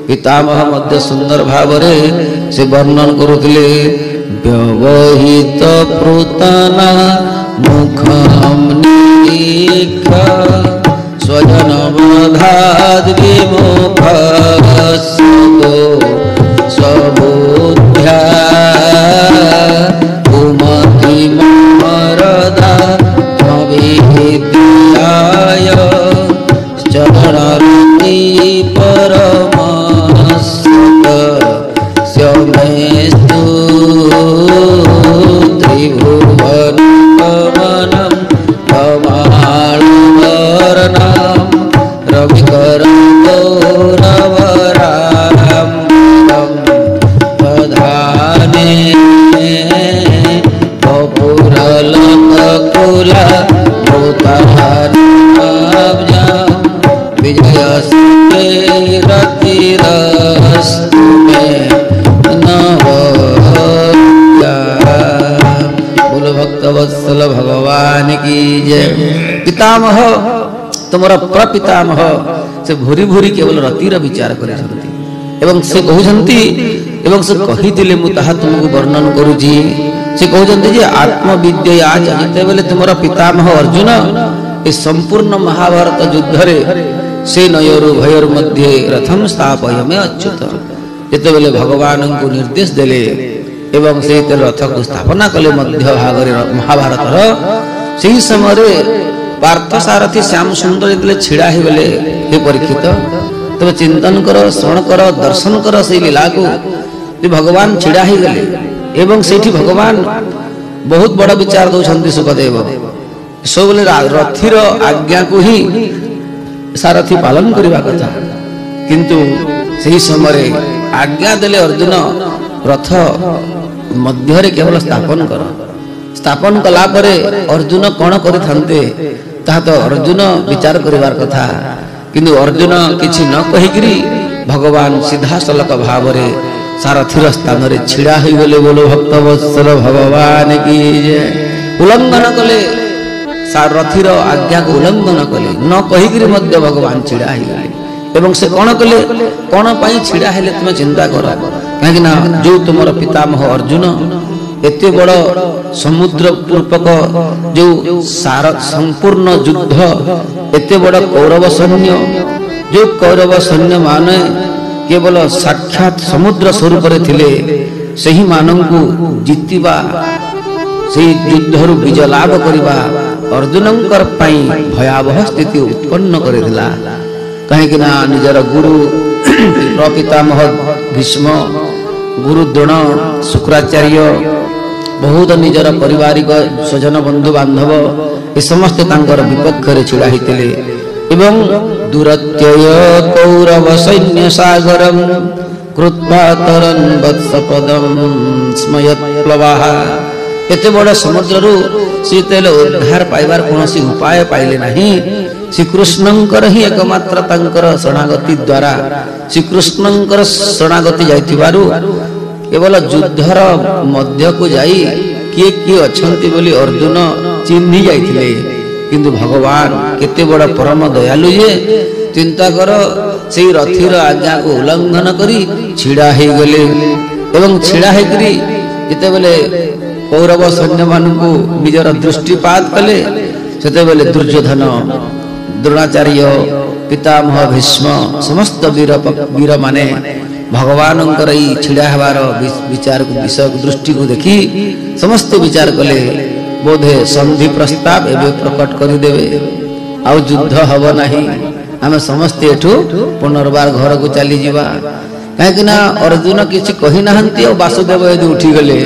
पितामह मध्य सुंदर भाव से वर्णन करुले व्यवहित पृतना मुखम निरीक्ष स्वजन बधाद विमुख सबुद्ध्या कुमति मरदा विद्याय चरणरति परमस्तमेस्तु त्रिभुवन पवनं कमालवर्णं रविकरं गौरवरां दधाने कपूरलकुला विजयस्ते रतिरस्तु मे नवया। बोलो भक्तवत्सल भगवान की जय। पितामह तुमर प्रपितामह से भूरी भूरी केवल रतिर विचार करछंती एवं से कहउछंती एवं से कहिदिले मु ताहा तुमको वर्णन करूची। से कहउछंती जे आत्मविद्या जते बेले तुमर पितामह अर्जुन ए संपूर्ण महाभारत युद्ध रे से नयरु भयर मध्य रथम स्थापयमे अच्युत जेते बेले भगवान को निर्देश देले एवं से रथ को स्थापना कले मध्य भागरे महाभारत सही समय पार्थ सारथी श्याम सुंदर जेते छिड़ा हे बेले हे परीक्षित तब चिंतन करो श्रवण करो दर्शन करो से लीला को भगवान छिड़ा हे गले एवं सेठी भगवान बहुत बड़ा विचार दौरान सुखदेव सब रथीर आज्ञा को ही सारथी पालन करने कथा किंतु सही समय आज्ञा देले अर्जुन रथ मध्य केवल स्थापन कला परे अर्जुन कौन करते तो अर्जुन विचार करिवार कथा किंतु अर्जुन किछि न कहिकरी भगवान सीधा सलक भाव सारथीर स्थान रे छिड़ा हो गले। बोलो भक्तवत्सल भगवान की जय। उल्लंघन कले सारथीर आज्ञा को उल्लंघन कले न कहिकरी मध्य भगवान छिड़ा हो गले एवं से कौन कले कौन पाई छिड़ा हेले तुम चिंता कर कहीं जो तुम पितामह अर्जुन एते बड़ समुद्र रूपक जो सार संपूर्ण युद्ध एते बड़ कौरव सैन्य जो कौरव सैन्य माने केवल साक्षात समुद्र स्वरूप थिले सही मानंकु जितिबा सही युद्धरु विजय लाभ करिबा अर्जुनंकर पाई भयावह स्थिति उत्पन्न करिला कहीं निजर गुरु प्रपितामह भीष्म गुरु द्रोण शुक्राचार्य बहुत निजर पारिवारिक स्वजन बंधु बांधव ये समस्त तांकर विपक्ष रे छिड़ा हितले एवं दुरत्यय कौरव सैन्य सागरम कृत्वा तरन् वत्सपदम स्मयत् प्लवाः एते बड़ समुद्ररु सीतेले उद्धार पाइबार कोनोसी उपाय पाइले नहीं। श्रीकृष्णंकर ही एकमात्र तांकर शरणागति द्वारा श्रीकृष्णंकर शरणागति जाइथिबारु केवल युद्धर मध्य को जाई किए किए अछंती बोली अर्जुन चिन्ही जाइथिले किंतु भगवान केते बड़ परम दयालु ये चिंता कर से रथीर आज्ञा को उल्लंघन करी छिड़ा हे गले एवं छिड़ा हे करी जेते बेले कौरव सैन्य मानकु निजर दृष्टिपात कले सेते बेले दुर्योधन द्रोणाचार्य पितामह भीष्म समस्त वीर माने भगवान छिड़ा हबार विचार को विषय दृष्टि को देखी समस्त विचार कले बोधे संधि प्रस्ताव एवं प्रकट करदेवे आउ युद्ध हब नहीं आम समस्ते एठू पुनर्बार घर को चली जावा कहीं अर्जुन किसी कही ना वासुदेव यदि उठी गले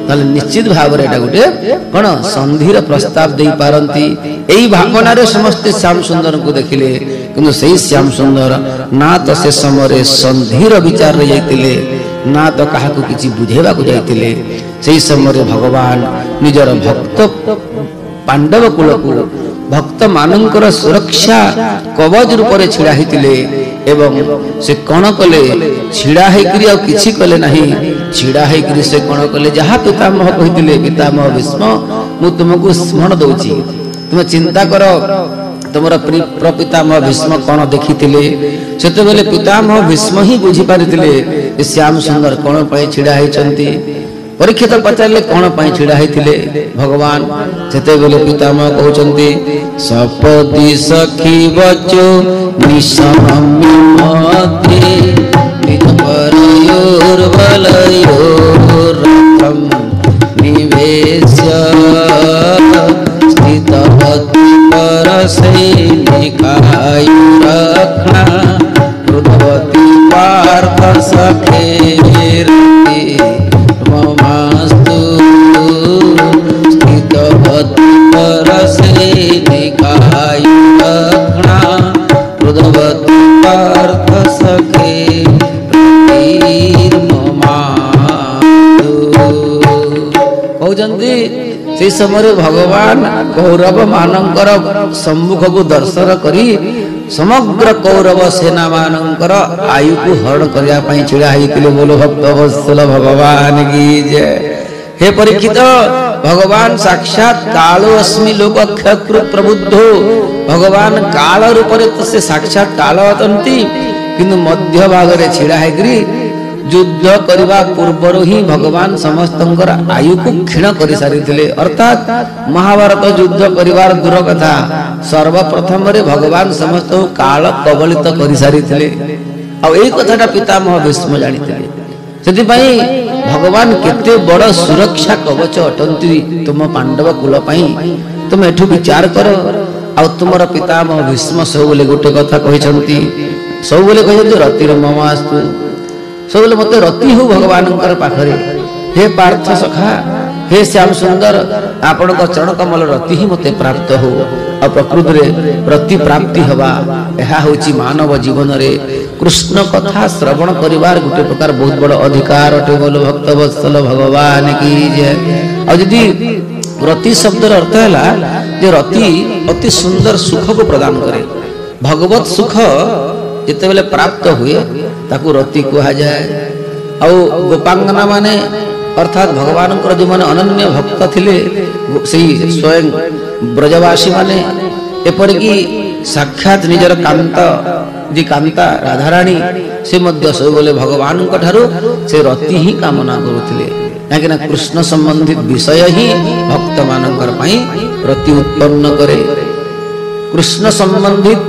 ताले निश्चित भाव में गोटे कौन संधिर प्रस्ताव दे पारती यही भावना समस्ते श्याम सुंदर को देखिले किंतु सही श्याम सुंदर ना तो से समय संधिर विचार जाइतिले ना तो क्या किसी बुझेबा को जाइतिले सही समय भगवान निजर भक्त पांडव कुल को भक्त मानकर सुरक्षा कवच रूप से छिड़ा होते एवं से कौन कले छिड़ा होकर किसी कले नहीं छिड़ा होकर से कौन कले जहाँ पितामह कहते पितामह भीष्म मु तुमको स्मरण दौची तुम चिंता कर तुमर प्रपितामह भीष्म कौन देखी से बेले पितामह भीष्म ही बुझी पारि श्याम सुंदर कौन पाई छिड़ा होती परीक्षित पचारे कौन पाई छिड़ा होते भगवान से बेले पितामह कहते सपदी सखी बचो निवेश्य स्थितवती परसैनिकायुरक्षा कृतवती पार्थ सखेरति ममास्तु स्थितवती परसैनिकायुरक्षा कृतवती पार्थ सखेरतिर्ममास्तु कहते से समय भगवान कौरव मानकर सम्मुख को दर्शन करी समग्र कौरव सेना मानकर आयु को हरण करने छिड़ा होते बोलो भक्तवत्सल भगवान की जय। हे परीक्षित भगवान साक्षात कालो अस्मि लोक क्षकृत प्रबुद्धो भगवान काल रूप से साक्षात काल अटंती किंतु मध्य भाग रे छिड़ा होकरी युद्ध करने पूर्वर ही भगवान समस्त आयु को क्षीण कर सारी अर्थात महाभारत युद्ध कर दूर कथा सर्वप्रथम भगवान समस्त काल कबलित कर सारी कथा पितामह भीष्म जानी से भगवान केते बड़ सुरक्षा कवच अटंती तुम पांडव कुल तुम एठू विचार कर आ तुमर पितामह भीष्म सब गोटे कथा कहते सब रतिर ममास्तु सब मत रति हो भगवान पाखरे हे पार्थ सखा हे श्याम सुंदर आपण चरण कमल रति ही मते प्राप्त हो आ प्रकृति रे रति प्राप्ति हवा यह होची मानव जीवन रे कृष्ण कथा श्रवण करिवार गुटे प्रकार बहुत बड़ अधिकार अटे बोलो भक्तवत्सल भगवान की जय। आ यदि रति शब्द अर्थ है जे रति अति सुंदर सुख को प्रदान करे भगवत सुख जिते बेले प्राप्त हुए ताकू रति कहा जाए। आउ गोपांगना माने अर्थात भगवान जो माने अनन्य भक्त थिले स्वयं ब्रजवासी माने एपरिकी साक्षात निजर कांत जी कांता राधाराणी से मध्य सब बोले भगवान से रति ही कामना करुथिले कहीं कृष्ण संबंधित विषय ही भक्त मानकर पई रति उत्पन्न करे। कृष्ण संबंधित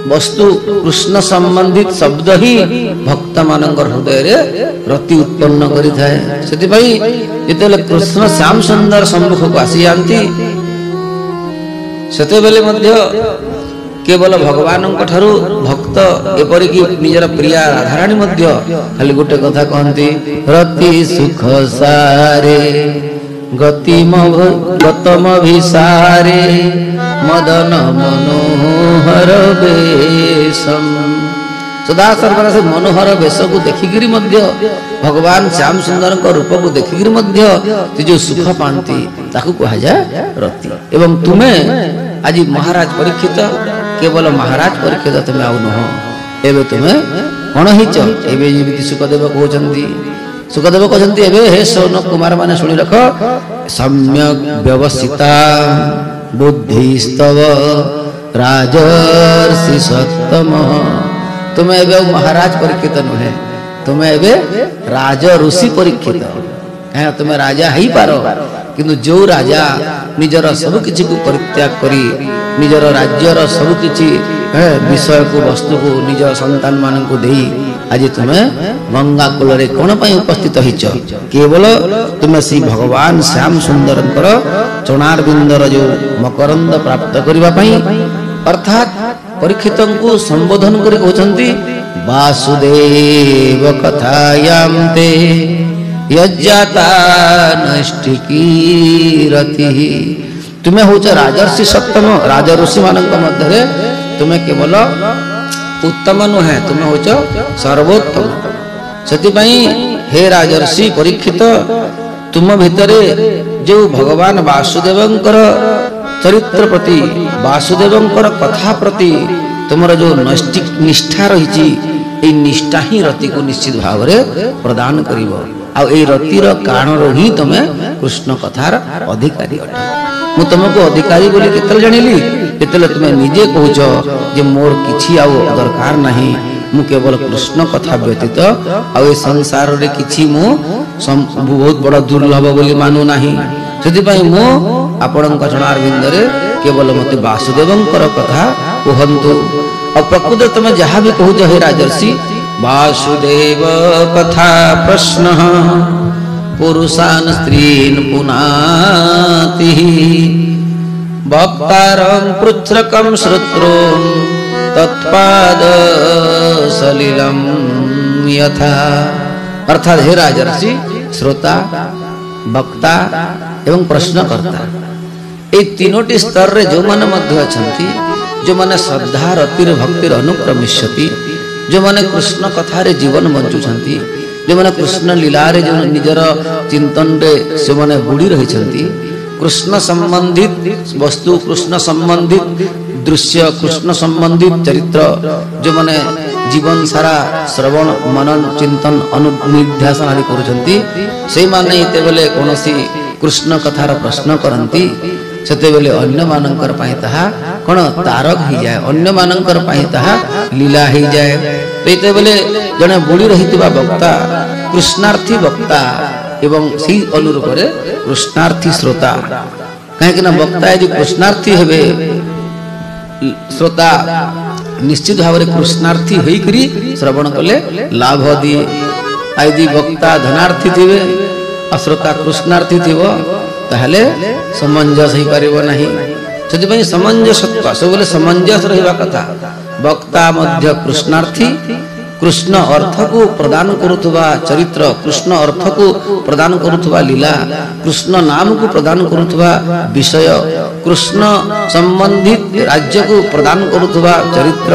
वस्तु कृष्ण संबंधित शब्द ही भक्त मानकर हृदय रे रति उत्पन्न करि थाए से जिते कृष्ण श्याम सुंदर सम्मुख को आसी जाती सेते बेले मध्य केवल भगवान भक्त एपरिकी निजर प्रिया राधाराणी मध्य खाली गोटे कथा कहती रति सुख सारे गतम भिसारे मदन मनोहर वेशम सदा सर्वदा से मनोहर वेश को देखिकी भगवान श्याम सुंदर रूप को देखिकी जो सुख पाती ताकू कहा जाए रति। एवं तुम्हें आज महाराज परीक्षित केवल महाराज परीक्षित तुम्हें आउ नुह एवं तुम्हें कौन हिच एवं सुखदेव कहते सुखदेव कहते हे सौन कुमार माने शुणी रख सम्यक व्यवस्थिता बुद्धिस्तव राजर्षि सत्तम तुम्हें एवं महाराज परीक्षित नुहे तुम्हें एवं राज ऋषि परीक्षित कहीं तुम्हें राजा ही पार किंतु जो राजा निजर सब किछि को परित्याग करी निजर राज्यर सब किछि विषय को वस्तु को निज संतान मान को देई आज तुम्हें गंगा कूल रे कौन पाई उपस्थित होइछ केवल तुम्हें श्री भगवान श्याम सुंदर चणार बिंदर जो मकरंद प्राप्त करबा पाई अर्थात परीक्षित को संबोधन कर कहते वासुदेव कथायाम ते यज्जाता नष्टिकी रति तुम्हें हूँ राजर्षि सप्तम राजऋषि मान मध्य तुम्हें केवल उत्तम नुहे तुम्हें हूँ सर्वोत्तम से हे राजर्षि परीक्षित तुम भितर जो भगवान वासुदेवंकर चरित्र प्रति वासुदेवंकर कथा प्रति तुमर जो निष्ठा रही निष्ठा ही रति को निश्चित भाव में प्रदान करिवो आ रतिर कारण ही तुम्हें कृष्ण कथार अधिकारी अट मु तुमको अधिकारी बोली केतल जानिली ଯେତେବେଳେ ତୁମେ ନିଜେ କହୁଛ ଯେ ମୋର କିଛି ଆଉ ଦରକାର ନାହିଁ, ମୁଁ କେବଳ କୃଷ୍ଣ କଥା ବ୍ୟତୀତ ଆଉ ଏ ସଂସାରରେ କିଛି ମୁଁ ବହୁତ ବଡ଼ ଦୁର୍ଲଭ ବୋଲି ମାନୁ ନାହିଁ, ସେଥିପାଇଁ ମୁଁ ଆପଣଙ୍କ ଚରଣାରବିନ୍ଦରେ କେବଳ ମୋତେ ବାସୁଦେବଙ୍କର କଥା କୁହନ୍ତୁ। ଆଉ ପ୍ରକୃତରେ ତମେ ଯାହା ବି କହୁଛ ହେ ରାଜର୍ଷି, ବାସୁଦେବ କଥା ପ୍ରଶ୍ନ ପୁରୁଷାନ୍ ସ୍ତ୍ରୀନ୍ ପୁନାତି ଭକ୍ତାରଂ ପୃଚ୍ଛ୍ରକଂ ଶ୍ରୋତ୍ରୋନ୍ ତତ୍ପାଦ ସଲିଲಂ यथा। अर्थात हे राजर्षि, श्रोता, वक्ता एवं प्रश्नकर्ता ये तीनोटी स्तर रे जो माने मध्य अछंती, जो माने श्रद्धा रतिर भक्तिर अनुक्रमिष्यति, जो माने कृष्ण कथा रे जीवन बंचुछंती, जो माने कृष्ण लीला रे जो निजर चिंतन रे से माने बुड़ी रही छंती, कृष्ण संबंधित वस्तु, कृष्ण संबंधित दृश्य, कृष्ण संबंधित चरित्र जो माने जीवन सारा श्रवण मनन चिंतन अनुनिध्यासन आदि करुछंती, से माने इते बेले कोनोसी कृष्ण कथार प्रश्न करंती, सेते बेले अन्य मानंकर पई ताहा कोन तारक ही जाए, अन्य मानंकर पई ताहा लीला ही जाए। तो इते बेले जने बुड़ी रहितबा वक्ता कृष्णार्थी वक्ता एवं सी अनुरूप रे कृष्णार्थी श्रोता, कहीं कि ना वक्ता जो कृष्णार्थी हेबे, श्रोता निश्चित भाव में कृष्णार्थी होइकरी श्रवण कले लाभ दिए। यदि वक्ता धनार्थी थिबे अश्रोता कृष्णार्थी थिबो ताहले समंजस ही परिबो नहीं। ସେଥିପାଇଁ समंजसत्व सबले समंजस रहिबा कथा। वक्ता मध्य कृष्णार्थी, कृष्ण अर्थ को प्रदान करुथुबा चरित्र, कृष्ण अर्थ को प्रदान करुथुबा लीला, कृष्ण नाम को प्रदान करुथुबा विषय, कृष्ण संबंधित राज्य को प्रदान करुथुबा चरित्र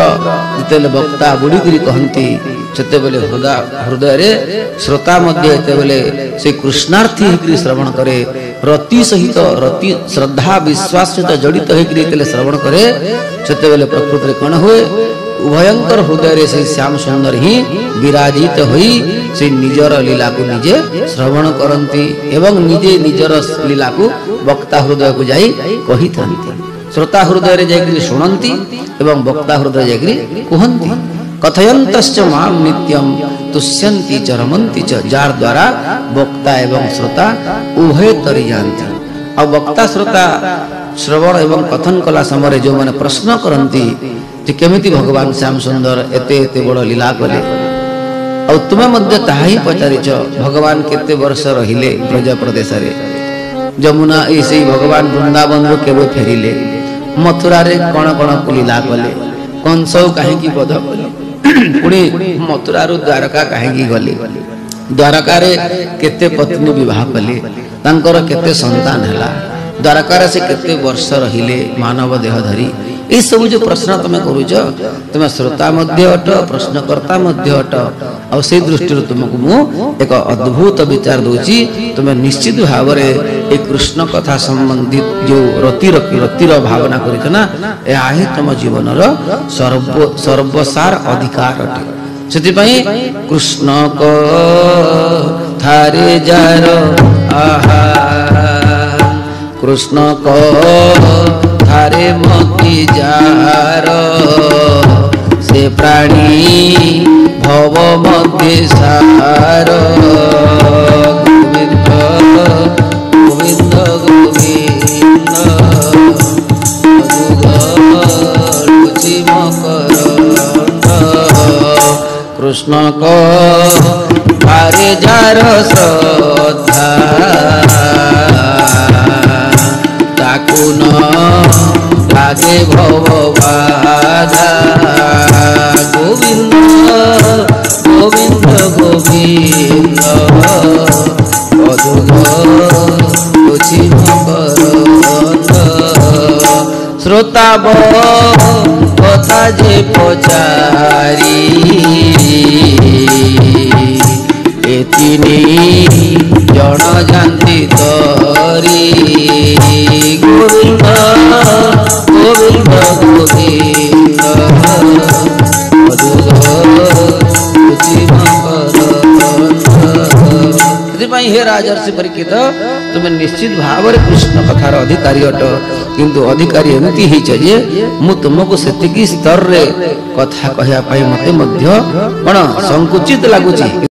जितेले वक्ता बुढ़ी कहती, सेते बेले हृदय रे श्रोता मध्य एते बेले से कृष्णार्थी होकर श्रवण करे, रति सहित रति श्रद्धा विश्वास सहित जड़ित होकर श्रवण करे, सेते बेले प्रकृति रे कण हुए उभयंकर हृदय रे से श्याम सुंदर ही विराजित होई से निजर लीला को निजे श्रवण करंती एवं निजे निजर लीला को वक्ता हृदय को जाई कही थांती। श्रोता हृदय रे जाई सुनंती एवं वक्ता हृदय जाई कहंती। कथयन्तश्च माम नित्यम तुष्यन्ति च रमन्ति च, जार द्वारा वक्ता एवं श्रोता उभय तरी जानती। अब वक्ता श्रोता श्रवण एवं कथन कला समय जो मैंने प्रश्न करती जे केमिति भगवान श्याम सुंदर एते एते बड़ लीला कले, और तुम्हें मध्य ताहा ही पचारिच भगवान केते वर्ष रहिले ब्रज प्रदेश रे, जमुना ऐसे भगवान वृंदावन रो केबे फेरिले, मथुरा रे कण कण लीला कले, कंस कहीं बध कले, पुणी मथुरा रो द्वारका कहीं गले, द्वारका रे केते पत्नी विवाह कले, तांकर केते संतान हला, द्वारका से केते वर्ष रहिले मानव देह धरी। ये सब जो प्रश्न तुम करुच, तुम श्रोता मध्य अट, प्रश्नकर्ता मध्य अट, और से दृष्टि तुमको मु एक अद्भुत विचार दूची। तुम निश्चित भाव में एक कृष्ण कथा संबंधित जो रतिर भावना करिछ ना, यह ही तुम जीवन सर्वसार अधिकार अटे। सेतिपई कृष्ण को थारे जार आहा, कृष्ण को थारे मती जार, से प्राणी भव मध्य सार, गोविंद गोविंद गोविंद रुचि मकरंद, कृष्ण को थारे जार श्रद्धा, ताकु न लागे भव बाधा, गोविंद गोविंद गोविंद मधुर रुचि मकरंद। श्रोता कथा जे पचारी, एतिनी जन जानती तरी, गोविंद गोविंद गोविंद मधुर रुचि मकरंद। हे राजर्षि परीक्षित, तुम्हें निश्चित भाव में कृष्ण कथार अधिकारी अट। किंतु अधिकारी एमती हिच जे मु तुमको सेतिकी स्तर रे कथा कहया पाई मते मध्य कोन संकुचित लागुची।